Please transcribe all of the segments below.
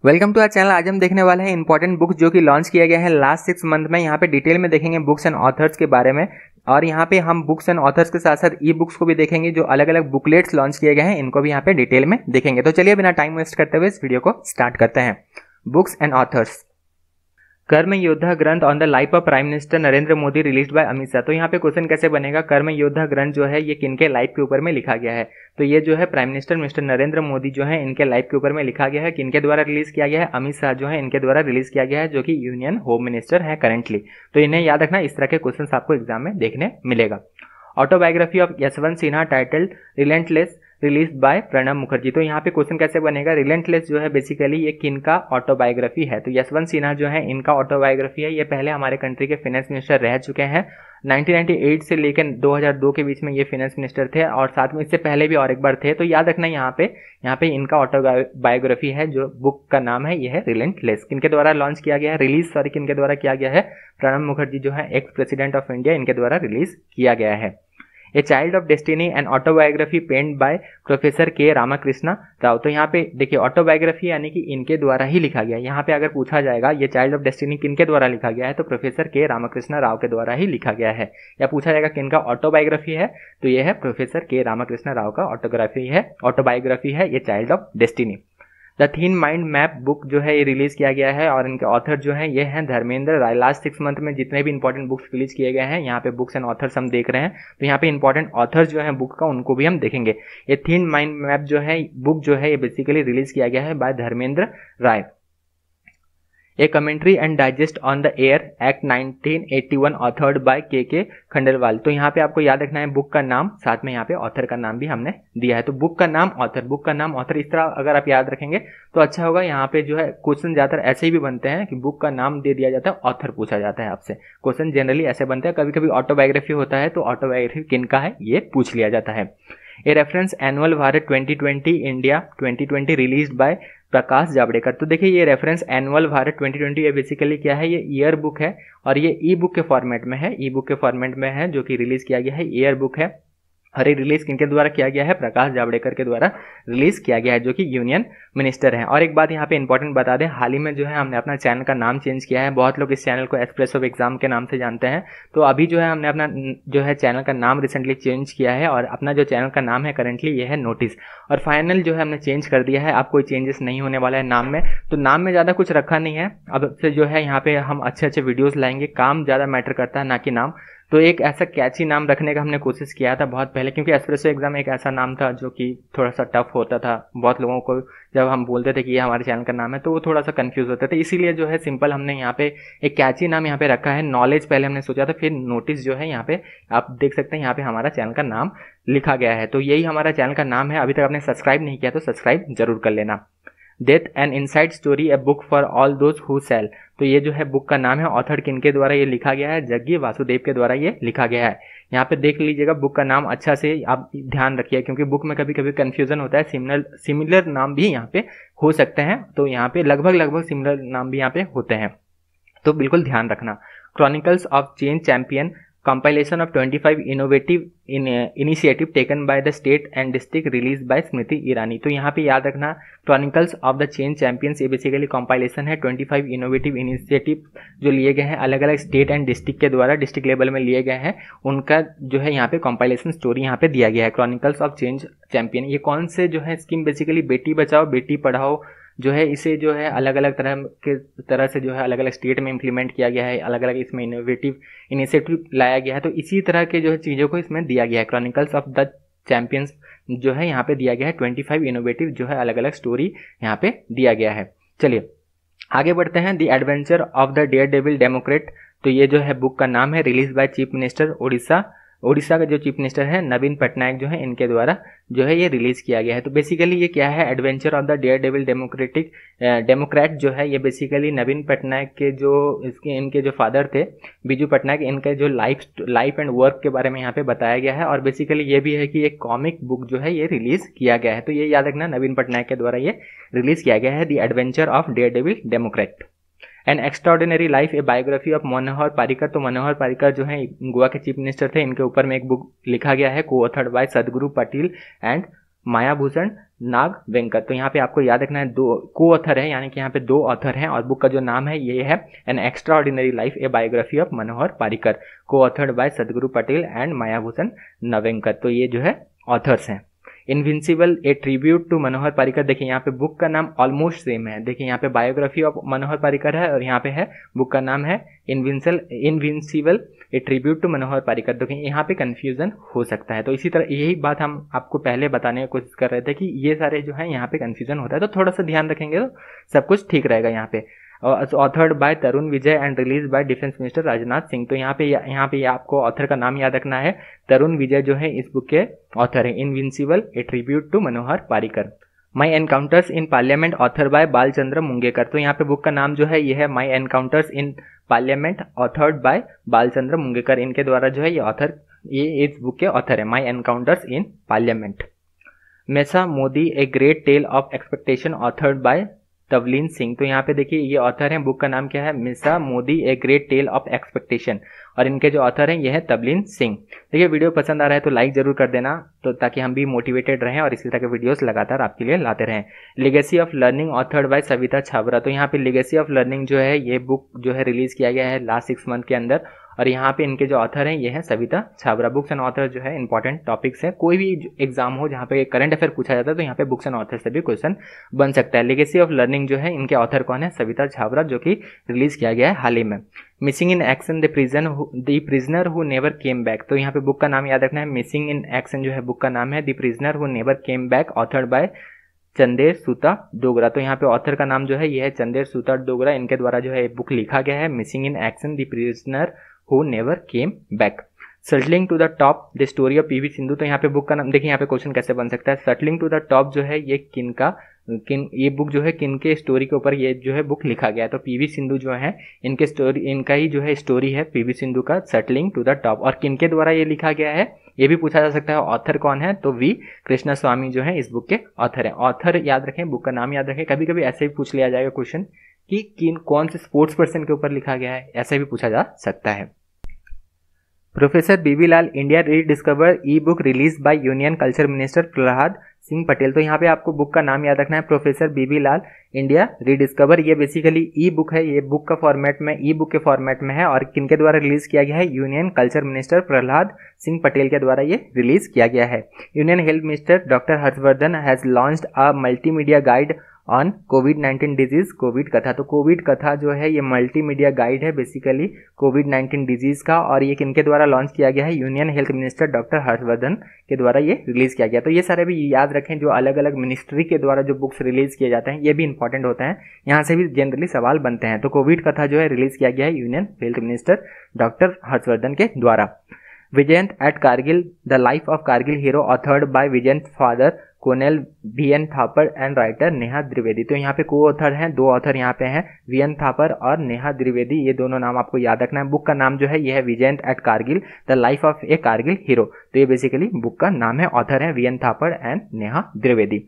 Welcome to our channel. आज हम देखने वाले हैं इंपॉर्टेंट बुक्स जो कि लॉन्च किया गया है लास्ट 6 मंथ में। यहाँ पे डिटेल में देखेंगे बुक्स एंड ऑथर्स के बारे में, और यहाँ पे हम बुक्स एंड ऑथर्स के साथ साथ ई बुक्स को भी देखेंगे। जो अलग अलग बुकलेट्स लॉन्च किए गए हैं इनको भी यहाँ पे डिटेल में देखेंगे। तो चलिए बिना टाइम वेस्ट करते हुए इस वीडियो को स्टार्ट करते हैं। Books and authors. कर्म योद्धा ग्रंथ on the life of prime minister Narendra Modi released by Amit Shah. तो यहाँ पे क्वेश्चन कैसे बनेगा, कर्म योद्धा ग्रंथ जो है ये किनके लाइफ के ऊपर में लिखा गया है। तो ये जो है prime minister mister Narendra Modi जो है इनके लाइफ के ऊपर में लिखा गया है। किनके द्वारा रिलीज किया गया है, अमित शाह जो है इनके द्वारा रिलीज किया गया है, जो कि यूनियन होम मिनिस्टर है करेंटली। तो इन्हें याद रखना, इस तरह के क्वेश्चन आपको एग्जाम में देखने मिलेगा। Autobiography of Yashwant Sinha titled relentless release by Pranab Mukherjee. तो यहाँ पे क्वेश्चन कैसे बनेगा, रिलेंटलेस जो है बेसिकली ये किनका ऑटोबायोग्राफी है। तो यशवंत सिन्हा जो है इनका ऑटोबायोग्राफी है। ये पहले हमारे कंट्री के फाइनेंस मिनिस्टर रह चुके हैं। 1998 से लेकर 2002 के बीच में ये फाइनेंस मिनिस्टर थे, और साथ में इससे पहले भी और एक बार थे। तो याद रखना यहाँ पे इनका ऑटोबायोग्राफी है। जो बुक का नाम है ये है रिलेंटलेस। किनके द्वारा लॉन्च किया गया है, किनके द्वारा किया गया है, प्रणब मुखर्जी जो है एक्स प्रेसिडेंट ऑफ इंडिया, इनके द्वारा रिलीज किया गया है। A child of destiny and autobiography penned by professor K Ramakrishna Rao. तो यहाँ पे देखिए ऑटोबायोग्राफी यानी कि इनके द्वारा ही लिखा गया है। यहाँ पे अगर पूछा जाएगा ये चाइल्ड ऑफ डेस्टिनी किनके द्वारा लिखा गया है, तो प्रोफेसर के रामकृष्ण राव के द्वारा ही लिखा गया है। या पूछा जाएगा किनका ऑटोबायोग्राफी है, तो ये है प्रोफेसर के रामकृष्ण राव का ऑटोबायोग्राफी है ये child of destiny. The thin mind map book जो है ये रिलीज किया गया है, और इनके ऑथर जो है ये हैं धर्मेंद्र राय। लास्ट 6 मंथ में जितने भी इंपॉर्टेंट बुक्स रिलीज किए गए हैं यहाँ पे बुक्स एंड ऑथर्स हम देख रहे हैं। तो यहाँ पे इंपॉर्टेंट ऑथर्स जो है बुक का उनको भी हम देखेंगे। ये थीन माइंड मैप जो है बुक जो है ये बेसिकली रिलीज किया गया है by Dharmendra Rai. A commentary and digest on the air act 1981 authored by K Khandelwal. तो यहाँ पे आपको याद रखना है बुक का नाम, साथ में यहाँ पे ऑथर का नाम भी हमने दिया है। तो बुक का नाम ऑथर इस तरह अगर आप याद रखेंगे तो अच्छा होगा। यहाँ पे जो है क्वेश्चन ज्यादातर ऐसे ही भी बनते हैं कि बुक का नाम दे दिया जाता है, ऑथर पूछा जाता है आपसे। क्वेश्चन जनरली ऐसे बनते हैं। कभी कभी ऑटोबायोग्राफी होता है तो ऑटोबायोग्राफी किनका है ये पूछ लिया जाता है। A reference annual Bharat 2020 India 2020 released by Prakash Javadekar. तो देखिए ये रेफरेंस एनुअल भारत 2020 ये बेसिकली क्या है, ये ईयर बुक है, और ये ई बुक के फॉर्मेट में है, जो कि रिलीज किया गया है, ईयर बुक है। और ये रिलीज किनके द्वारा किया गया है, प्रकाश जावड़ेकर के द्वारा रिलीज किया गया है, जो कि यूनियन मिनिस्टर हैं। और एक बात यहाँ पे इंपॉर्टेंट बता दें, हाल ही में जो है हमने अपना चैनल का नाम चेंज किया है। बहुत लोग इस चैनल को एक्सप्रेस ऑफ एग्जाम के नाम से जानते हैं। तो अभी जो है हमने अपना जो है चैनल का नाम रिसेंटली चेंज किया है, और अपना जो चैनल का नाम है करेंटली ये है नोटिस। और फाइनल जो है हमने चेंज कर दिया है। अब कोई चेंजेस नहीं होने वाला है नाम में। तो नाम में ज़्यादा कुछ रखा नहीं है। अब से जो है यहाँ पे हम अच्छे वीडियोज़ लाएंगे। काम ज़्यादा मैटर करता है ना कि नाम। तो एक ऐसा कैची नाम रखने का हमने कोशिश किया था बहुत पहले, क्योंकि एस्प्रेसो एग्जाम एक ऐसा नाम था जो कि थोड़ा सा टफ होता था। बहुत लोगों को जब हम बोलते थे कि ये हमारे चैनल का नाम है तो वो थोड़ा सा कंफ्यूज होते थे। इसीलिए जो है सिंपल हमने यहाँ पे एक कैची नाम यहाँ पे रखा है। नॉलेज पहले हमने सोचा था, फिर नोटिस जो है यहाँ पे आप देख सकते हैं यहाँ पे हमारा चैनल का नाम लिखा गया है। तो यही हमारा चैनल का नाम है। अभी तक आपने सब्सक्राइब नहीं किया तो सब्सक्राइब जरूर कर लेना। Death and inside story a book for all those who sell. तो ये जो है बुक का नाम है, ऑथर किनके द्वारा ये लिखा गया है, जग्गी वासुदेव के द्वारा ये लिखा गया है। यहाँ पे देख लीजिएगा बुक का नाम अच्छा से आप ध्यान रखिए, क्योंकि बुक में कभी कभी कंफ्यूजन होता है। सिमिलर नाम भी यहाँ पे हो सकते हैं। तो यहाँ पे लगभग सिमिलर नाम भी यहाँ पे होते हैं, तो बिल्कुल ध्यान रखना। Chronicles of change champion compilation of 25 innovative initiative taken by the state and district released by Smriti Irani. तो यहाँ पे याद रखना chronicles of the change champions ये बेसिकली कंपाइलेशन है 25 इनोवेटिव इनिशिएटिव जो लिए गए हैं अलग अलग स्टेट एंड डिस्ट्रिक्ट के द्वारा, डिस्ट्रिक्ट लेवल में लिए गए हैं। उनका जो है यहाँ पे कंपाइलेशन स्टोरी यहाँ पे दिया गया है, क्रॉनिकल्स ऑफ चेंज चैंपियन। ये कौन से जो है स्कीम, बेसिकली बेटी बचाओ बेटी पढ़ाओ जो है, इसे जो है अलग अलग तरह से जो है अलग अलग स्टेट में इम्प्लीमेंट किया गया है, अलग अलग इसमें इनोवेटिव इनिशिएटिव लाया गया है। तो इसी तरह के जो है चीज़ों को इसमें दिया गया है। क्रॉनिकल्स ऑफ द चैंपियंस जो है यहाँ पे दिया गया है 25 इनोवेटिव जो है अलग अलग स्टोरी यहाँ पे दिया गया है। चलिए आगे बढ़ते हैं। The adventure of the daredevil democrat. तो ये जो है बुक का नाम है, release by chief minister Orissa का जो चीफ मिनिस्टर है नवीन पटनायक जो है इनके द्वारा जो है ये रिलीज किया गया है। तो बेसिकली ये क्या है, adventure of the daredevil democrat जो है ये बेसिकली नवीन पटनायक के जो इनके जो फादर थे बीजू पटनायक, इनके जो लाइफ एंड वर्क के बारे में यहाँ पे बताया गया है। और बेसिकली ये भी है कि एक कॉमिक बुक जो है ये रिलीज किया गया है। तो ये याद रखना नवीन पटनायक के द्वारा ये रिलीज किया गया है, the adventure of daredevil democrat. An extraordinary life a biography of Manohar Parrikar. तो मनोहर पारिकर जो है गोवा के चीफ मिनिस्टर थे, इनके ऊपर में एक बुक लिखा गया है, को ऑथर्ड बाय सदगुरु पाटिल एंड मायाभूषण नाग वेंकट। तो यहाँ पे आपको याद रखना है दो को ऑथर है, यानी कि यहाँ पे दो ऑथर हैं और बुक का जो नाम है ये है an extraordinary life a biography of Manohar Parrikar, coauthored bye सदगुरु पटेल एंड मायाभूषण नवेंकट। तो ये जो है ऑथर्स हैं। Invincible a tribute to Manohar Parrikar, देखिए यहाँ पे बुक का नाम ऑलमोस्ट सेम है। देखिए यहाँ पे बायोग्राफी ऑफ मनोहर पारिकर है और यहाँ पे है बुक का नाम है invincible a tribute to Manohar Parrikar. देखिए यहाँ पे कंफ्यूजन हो सकता है। तो इसी तरह यही बात हम आपको पहले बताने की कोशिश कर रहे थे कि ये सारे जो है यहाँ पे कंफ्यूजन होता है, तो थोड़ा सा ध्यान रखेंगे तो सब कुछ ठीक रहेगा। यहाँ पे authored bye Tarun Vijay and release by defence minister Rajnath Singh. तो यहाँ पे आपको ऑथर का नाम याद रखना है, तरुण विजय जो है इस बुक के ऑथर है। Invincible a tribute to Manohar Parrikar. My encounters in parliament author by Balchandra Mungekar. तो यहाँ पे बुक का नाम जो है ये है my encounters in parliament authored by Balchandra Mungekar. इनके द्वारा जो है ये इस बुक के ऑथर है, my encounters in parliament. Messiah Modi a great tale of expectation authored by Tavleen Singh. तो यहाँ पे देखिए ये ऑथर हैं, बुक का नाम क्या है, मिसा Modi a great tale of expectation, और इनके जो ऑथर हैं ये है तवलीन सिंह। देखिए वीडियो पसंद आ रहा है तो लाइक जरूर कर देना, तो ताकि हम भी मोटिवेटेड रहें और इसी तरह के वीडियोस लगातार आपके लिए लाते रहें। Legacy of learning authored bye Savita Chhabra. तो यहाँ पे लेगेसी ऑफ लर्निंग जो है ये बुक जो है रिलीज किया गया है लास्ट 6 मंथ के अंदर, और यहाँ पे इनके जो ऑथर हैं ये है Savita Chhabra. Books and author जो है इंपॉर्टेंट टॉपिक्स है, कोई भी एग्जाम हो जहाँ पे करंट अफेयर पूछा जाता है तो यहाँ पे बुक्स एंड ऑथर से भी क्वेश्चन बन सकता है। लेगेसी ऑफ लर्निंग जो है इनके ऑथर कौन है, सविता छाबरा, जो कि रिलीज किया गया है हाल ही में। Missing in action the prisoner who never came back. तो यहाँ पे बुक का नाम याद रखना है, मिसिंग इन एक्शन जो है बुक का नाम है the prisoner who never came back authored by Chander Suta Dogra. तो यहाँ पे ऑथर का नाम जो है ये है चंदेर सूता डोगरा, इनके द्वारा जो है बुक लिखा गया है, missing in action the prisoner who never came back. Shuttling to the top the story of PV Sindhu. तो यहाँ पे बुक का नाम देखिए, यहाँ पे क्वेश्चन कैसे बन सकता है, सटलिंग टू द टॉप जो है ये ये बुक जो है किन के स्टोरी के ऊपर ये जो है बुक लिखा गया है। तो पीवी सिंधु जो है इनका ही जो है स्टोरी है पीवी सिंधु का, सटलिंग टू द टॉप। और किन के द्वारा ये लिखा गया है ये भी पूछा जा सकता है, ऑथर कौन है, तो वी कृष्ण स्वामी जो है इस बुक के ऑथर है। ऑथर याद रखें, बुक का नाम याद रखें। कभी कभी ऐसे भी पूछ लिया जाएगा क्वेश्चन कि कौन से स्पोर्ट्स पर्सन के ऊपर लिखा गया है, ऐसे भी पूछा जा सकता है। Professor B B Lal India rediscover e book release by union culture minister Prahlad Singh Patel. तो यहाँ पे आपको बुक का नाम याद रखना है, professor B B Lal India rediscover. ये बेसिकली ई बुक है, ये बुक का फॉर्मेट में ई बुक के फॉर्मेट में है, और किनके द्वारा रिलीज किया गया है, union culture minister Prahlad Singh Patel के द्वारा ये रिलीज किया गया है। Union health minister doctor Harshvardhan has launched a multimedia guide on covid disease Covid कथा। तो कोविड कथा जो है ये मल्टीमीडिया गाइड है बेसिकली कोविड-19 डिजीज का, और ये किनके द्वारा लॉन्च किया गया है, union health minister doctor Harshvardhan के द्वारा ये रिलीज किया गया। तो ये सारे भी याद रखें, जो अलग अलग मिनिस्ट्री के द्वारा जो बुक्स रिलीज किए जाते हैं ये भी इंपॉर्टेंट होते हैं, यहाँ से भी जनरली सवाल बनते हैं। तो कोविड कथा जो है रिलीज किया गया है union health minister doctor Harshvardhan के द्वारा। Vijayant at Kargil the life of Kargil hero authored by Vijayant father colonel V N Thapar and writer Neha Dwivedi. तो यहाँ पे को ऑथर हैं, दो ऑथर यहाँ पे हैं, वीएन थापर और नेहा द्विवेदी, ये दोनों नाम आपको याद रखना है। बुक का नाम जो है ये है Vijayant at Kargil the life of a Kargil hero. तो ये बेसिकली बुक का नाम है, ऑथर है V N Thapar and Neha Dwivedi.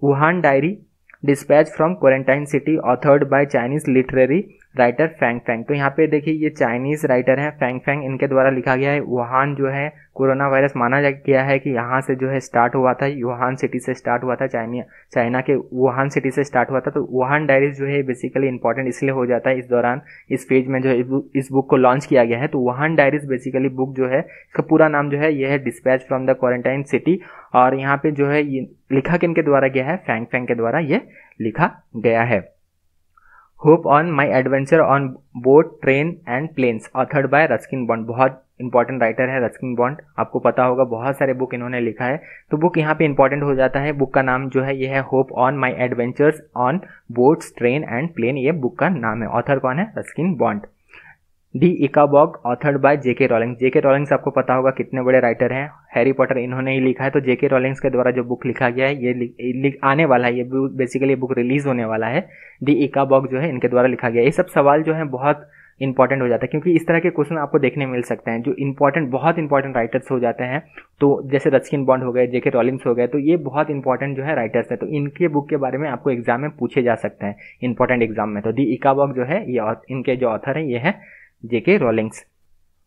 Wuhan diary dispatch from quarantine city authored by Chinese literary writer Fang Fang. तो यहाँ पे देखिए ये चाइनीज राइटर हैं फैंग फैंग, इनके द्वारा लिखा गया है। वुहान जो है कोरोना वायरस माना गया है कि यहाँ से जो है स्टार्ट हुआ था, वुहान सिटी से स्टार्ट हुआ था, चाइना के वुहान सिटी से स्टार्ट हुआ था। तो वुहान डायरीज जो है बेसिकली इंपॉर्टेंट इसलिए हो जाता है इस दौरान, इस फेज में जो है इस बुक को लॉन्च किया गया है। तो वुहान डायरीज बेसिकली बुक जो है इसका पूरा नाम जो है यह है dispatch from the quarantine city, और यहाँ पे जो है ये लिखा किनके द्वारा गया है, फैंग फैंग के द्वारा ये लिखा गया है। Hope on my adventure on boat train and planes authored by Ruskin Bond. बहुत इंपॉर्टेंट राइटर है रस्किन बॉन्ड, आपको पता होगा बहुत सारे बुक इन्होंने लिखा है। तो बुक यहाँ पे इंपॉर्टेंट हो जाता है। बुक का नाम जो है ये है hope on my adventures on boats train and plane, ये बुक का नाम है। ऑथर कौन है, Ruskin Bond. The Ickabog authored by J K Rowlings. J K Rowlings आपको पता होगा कितने बड़े राइटर हैं, हैरी पॉटर इन्होंने ही लिखा है। तो जेके रॉलिंग्स के द्वारा जो बुक लिखा गया है ये आने वाला है, ये बेसिकली बुक रिलीज होने वाला है। दी इकाबॉग जो है इनके द्वारा लिखा गया है। ये सब सवाल जो है बहुत इंपॉर्टेंट हो जाता है, क्योंकि इस तरह के क्वेश्चन आपको देखने मिल सकते हैं जो बहुत इंपॉर्टेंट राइटर्स हो जाते हैं। तो जैसे रस्किन बॉन्ड हो गए, जेके रॉलिंग्स हो गए, तो ये बहुत इंपॉर्टेंट जो है राइटर्स है। तो इनके बुक के बारे में आपको एग्जाम में पूछे जा सकते हैं इंपॉर्टेंट एग्जाम में। तो दी इकाबॉग जो है ये इनके जो ऑथर है ये है J K Rowlings.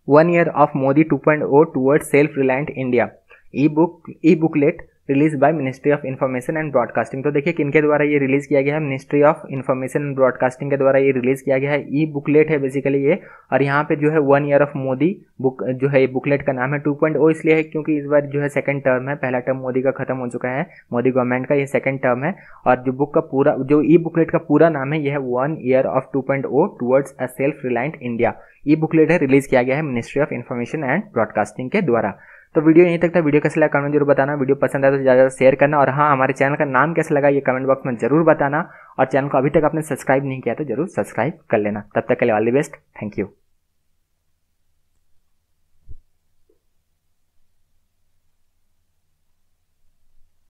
1 year of Modi 2.0 towards self-reliant India। E booklet release by ministry of information and broadcasting. तो देखिए किनके द्वारा ये रिलीज किया गया है, ministry of information and broadcasting के द्वारा ये रिलीज किया गया है। ई बुकलेट है बेसिकली ये, और यहाँ पे जो है 1 ईयर ऑफ मोदी बुक जो है बुकलेट का नाम है। 2.0 इसलिए है क्योंकि इस बार जो है सेकंड टर्म है, पहला टर्म मोदी का खत्म हो चुका है, मोदी गवर्नमेंट का ये सेकंड टर्म है। और जो बुक का पूरा जो ई बुकलेट का पूरा नाम है, यह है 1 year of 2.0 towards a self reliant India. E booklet है, रिलीज किया गया है ministry of information and broadcasting के द्वारा। तो वीडियो यहीं तक था। वीडियो कैसा लगा कमेंट जरूर बताना, वीडियो पसंद आया तो ज़्यादा शेयर करना, और हाँ हमारे चैनल का नाम कैसा लगा ये कमेंट बॉक्स में जरूर बताना, और चैनल को अभी तक आपने सब्सक्राइब नहीं किया तो जरूर सब्सक्राइब कर लेना। तब तक के लिए all the best, thank you.